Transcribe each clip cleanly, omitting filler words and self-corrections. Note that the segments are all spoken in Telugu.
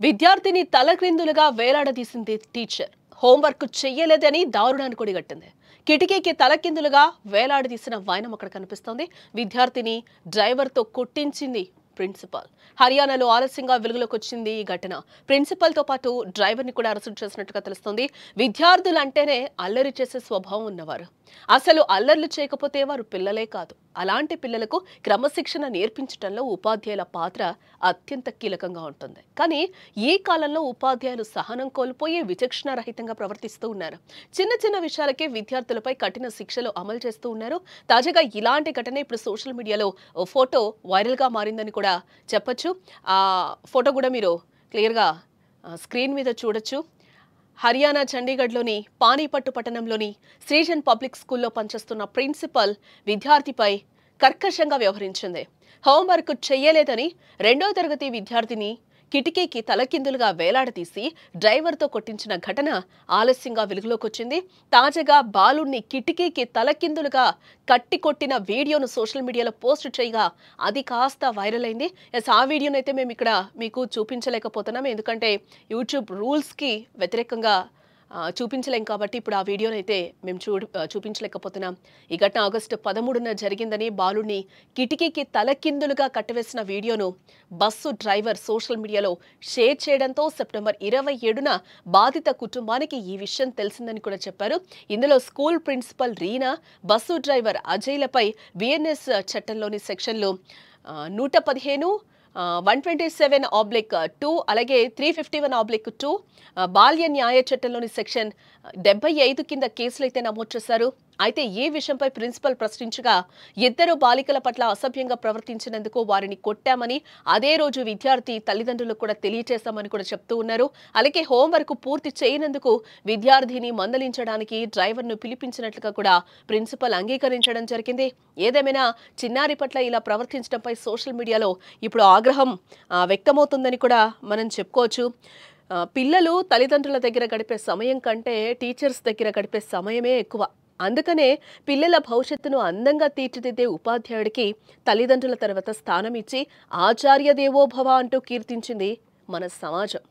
విద్యార్థిని తలక్రిందులుగా వేలాడదీసింది టీచర్. హోంవర్క్ చెయ్యలేదని దారుణాన్ని కొడిగట్టింది. కిటికీకి తలకిందులుగా వేలాడదీసిన వైనం అక్కడ కనిపిస్తోంది. విద్యార్థిని డ్రైవర్తో కొట్టించింది ప్రిన్సిపల్. హర్యానాలో ఆలస్యంగా వెలుగులోకి వచ్చింది ఈ ఘటన. ప్రిన్సిపల్తో పాటు డ్రైవర్ని కూడా అరెస్టు చేసినట్టుగా తెలుస్తోంది. విద్యార్థులంటేనే అల్లరి చేసే స్వభావం ఉన్నవారు. అసలు అల్లర్లు చేయకపోతే వారు పిల్లలే కాదు. అలాంటి పిల్లలకు క్రమశిక్షణ నేర్పించడంలో ఉపాధ్యాయుల పాత్ర అత్యంత కీలకంగా ఉంటుంది. కానీ ఈ కాలంలో ఉపాధ్యాయులు సహనం కోల్పోయి విచక్షణారహితంగా ప్రవర్తిస్తూ ఉన్నారు. చిన్న చిన్న విషయాలకే విద్యార్థులపై కఠిన శిక్షలు అమలు చేస్తూ ఉన్నారు. తాజాగా ఇలాంటి ఘటన ఇప్పుడు సోషల్ మీడియాలో ఓ ఫోటో వైరల్గా మారిందని కూడా చెప్పొచ్చు. ఆ ఫోటో కూడా మీరు క్లియర్గా స్క్రీన్ మీద చూడొచ్చు. హర్యానా చండీగఢ్లోని పానీపట్టు పట్టణంలోని శ్రీజన్ పబ్లిక్ స్కూల్లో పనిచేస్తున్న ప్రిన్సిపల్ విద్యార్థిపై కర్కశంగా వ్యవహరించింది. హోంవర్క్ చెయ్యలేదని 2వ తరగతి విద్యార్థిని కిటికీకి తలకిందులుగా వేలాడదీసి డ్రైవర్తో కొట్టించిన ఘటన ఆలస్యంగా వెలుగులోకి వచ్చింది. తాజాగా బాలుడిని కిటికీకి తలకిందులుగా కట్టి కొట్టిన వీడియోను సోషల్ మీడియాలో పోస్ట్ చేయగా అది కాస్త వైరల్ అయింది. ఆ వీడియోను అయితే మేము ఇక్కడ మీకు చూపించలేకపోతున్నాం, ఎందుకంటే యూట్యూబ్ రూల్స్కి వ్యతిరేకంగా చూపించలేం కాబట్టి ఇప్పుడు ఆ వీడియోని అయితే మేము చూపించలేకపోతున్నాం. ఈ ఘటన ఆగస్టు 13న జరిగిందని, బాలుడిని కిటికీకి తలకిందులుగా కట్టివేసిన వీడియోను బస్సు డ్రైవర్ సోషల్ మీడియాలో షేర్ చేయడంతో సెప్టెంబర్ 27న బాధిత కుటుంబానికి ఈ విషయం తెలిసిందని కూడా చెప్పారు. ఇందులో school principal Reena, bus driver అజయ్లపై బిఎన్ఎస్ చట్టంలోని సెక్షన్లు 115, 127/2 అలాగే 351/2 బాల్య న్యాయ చట్టంలోని సెక్షన్ 75 కింద కేసులైతే నమోదు చేశారు. అయితే ఈ విషయంపై ప్రిన్సిపల్ ప్రశ్నించగా ఇద్దరు బాలికల పట్ల అసభ్యంగా ప్రవర్తించినందుకు వారిని కొట్టామని, అదే రోజు విద్యార్థి తల్లిదండ్రులకు కూడా తెలియజేశామని కూడా చెప్తూ ఉన్నారు. అలాగే హోంవర్క్ పూర్తి చేయనందుకు విద్యార్థిని మందలించడానికి డ్రైవర్ను పిలిపించినట్లుగా కూడా ప్రిన్సిపల్ అంగీకరించడం జరిగింది. ఏదేమైనా చిన్నారి పట్ల ఇలా ప్రవర్తించడంపై సోషల్ మీడియాలో ఇప్పుడు ఆగ్రహం వ్యక్తమవుతుందని కూడా మనం చెప్పుకోవచ్చు. పిల్లలు తల్లిదండ్రుల దగ్గర గడిపే సమయం కంటే టీచర్స్ దగ్గర గడిపే సమయమే ఎక్కువ. అందుకనే పిల్లల భవిష్యత్తును అందంగా తీర్చిదిద్దే ఉపాధ్యాయుడికి తల్లిదండ్రుల తర్వాత స్థానం ఇచ్చి ఆచార్య దేవోభవ అంటూ కీర్తించింది మన సమాజం.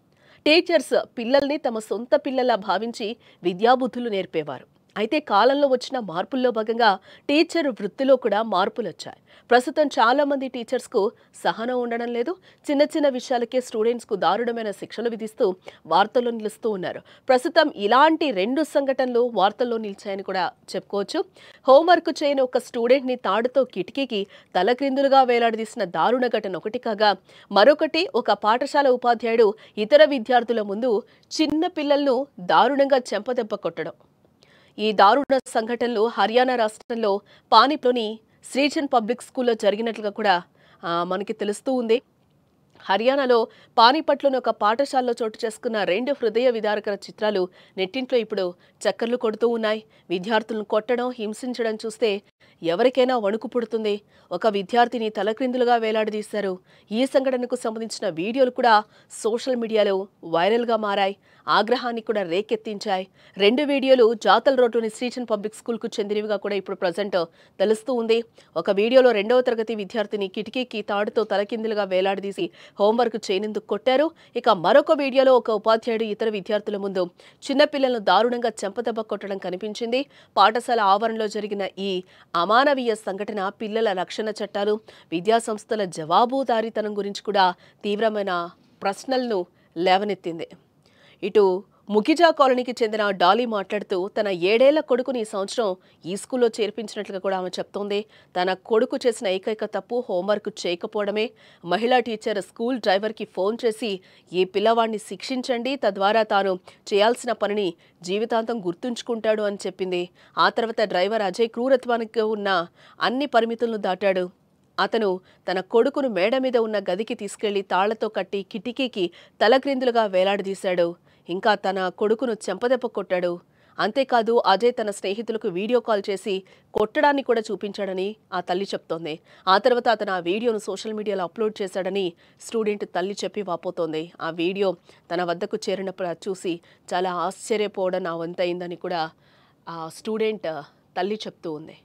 టీచర్స్ పిల్లల్ని తమ సొంత పిల్లలా భావించి విద్యాబుద్ధులు నేర్పేవారు. అయితే కాలంలో వచ్చిన మార్పుల్లో భాగంగా టీచర్ వృత్తిలో కూడా మార్పులు వచ్చాయి. ప్రస్తుతం చాలా మంది టీచర్స్కు సహనం ఉండడం లేదు. చిన్న చిన్న విషయాలకే స్టూడెంట్స్కు దారుణమైన శిక్షలు విధిస్తూ వార్తల్లో నిలుస్తూ ఉన్నారు. ప్రస్తుతం ఇలాంటి 2 సంఘటనలు వార్తల్లో నిలిచాయని కూడా చెప్పుకోవచ్చు. హోంవర్క్ చేయని ఒక స్టూడెంట్ని తాడుతో కిటికీకి తలక్రిందులుగా వేలాడదీసిన దారుణ ఘటన ఒకటి కాగా, మరొకటి ఒక పాఠశాల ఉపాధ్యాయుడు ఇతర విద్యార్థుల ముందు చిన్న పిల్లలను దారుణంగా చెంపదెబ్బ కొట్టడం. ఈ దారుణ సంఘటనలు హర్యానా రాష్ట్రంలో పానీపట్లోని శ్రీజన్ పబ్లిక్ స్కూల్లో జరిగినట్లుగా కూడా మనకి తెలుస్తూ ఉంది. హర్యానాలో పానీపట్లోని ఒక పాఠశాలలో చోటు చేసుకున్న 2 హృదయ విదారకర చిత్రాలు నెట్టింట్లో ఇప్పుడు చక్కర్లు కొడుతూ ఉన్నాయి. విద్యార్థులను కొట్టడం, హింసించడం చూస్తే ఎవరికైనా వణుకు పుడుతుంది. ఒక విద్యార్థిని తలక్రిందులుగా వేలాడదీశారు. ఈ సంఘటనకు సంబంధించిన వీడియోలు కూడా సోషల్ మీడియాలో వైరల్గా మారాయి. ఆగ్రహాన్ని కూడా రేకెత్తించాయి. 2 వీడియోలు జాతల్ రోడ్డుని శ్రీజన్ పబ్లిక్ స్కూల్కు చెందినవిగా కూడా ఇప్పుడు ప్రజెంట్ తెలుస్తూ ఉంది. ఒక వీడియోలో 2వ తరగతి విద్యార్థిని కిటికీకి తాడుతో తలకిందులుగా వేలాడదీసి హోంవర్క్ చేయనందుకు కొట్టారు. ఇక మరొక వీడియోలో ఒక ఉపాధ్యాయుడు ఇతర విద్యార్థుల ముందు చిన్నపిల్లలను దారుణంగా చెంపదెబ్బ కొట్టడం కనిపించింది. పాఠశాల ఆవరణలో జరిగిన ఈ అమానవీయ సంఘటన పిల్లల రక్షణ చట్టాలు, విద్యాసంస్థల జవాబుదారీతనం గురించి కూడా తీవ్రమైన ప్రశ్నలను లేవనెత్తింది. ఇటు ముఖిజా కాలనీకి చెందిన డాలీ మాట్లాడుతూ తన 7 ఏళ్ల కొడుకుని ఈ సంవత్సరం ఈ స్కూల్లో చేర్పించినట్లుగా కూడా ఆమె చెప్తోంది. తన కొడుకు చేసిన ఏకైక తప్పు హోంవర్క్ చేయకపోవడమే. మహిళా టీచర్ స్కూల్ డ్రైవర్కి ఫోన్ చేసి ఈ పిల్లవాడిని శిక్షించండి, తద్వారా తాను చేయాల్సిన పనిని జీవితాంతం గుర్తుంచుకుంటాడు అని చెప్పింది. ఆ తర్వాత డ్రైవర్ అజయ్ క్రూరత్వానికి ఉన్న అన్ని పరిమితులను దాటాడు. అతను తన కొడుకును మేడ మీద ఉన్న గదికి తీసుకెళ్లి తాళ్లతో కట్టి కిటికీకి తలక్రిందులుగా వేలాడదీశాడు. ఇంకా తన కొడుకును చెంపదెబ్బ కొట్టాడు. అంతేకాదు అజయ్ తన స్నేహితులకు వీడియో కాల్ చేసి కొట్టడాన్ని కూడా చూపించాడని ఆ తల్లి చెప్తోంది. ఆ తర్వాత అతను ఆ వీడియోను సోషల్ మీడియాలో అప్లోడ్ చేశాడని స్టూడెంట్ తల్లి చెప్పి వాపోతోంది. ఆ వీడియో తన వద్దకు చేరినప్పుడు చూసి చాలా ఆశ్చర్యపోవడం నా వంతయిందని కూడా ఆ స్టూడెంట్ తల్లి చెప్తూ ఉంది.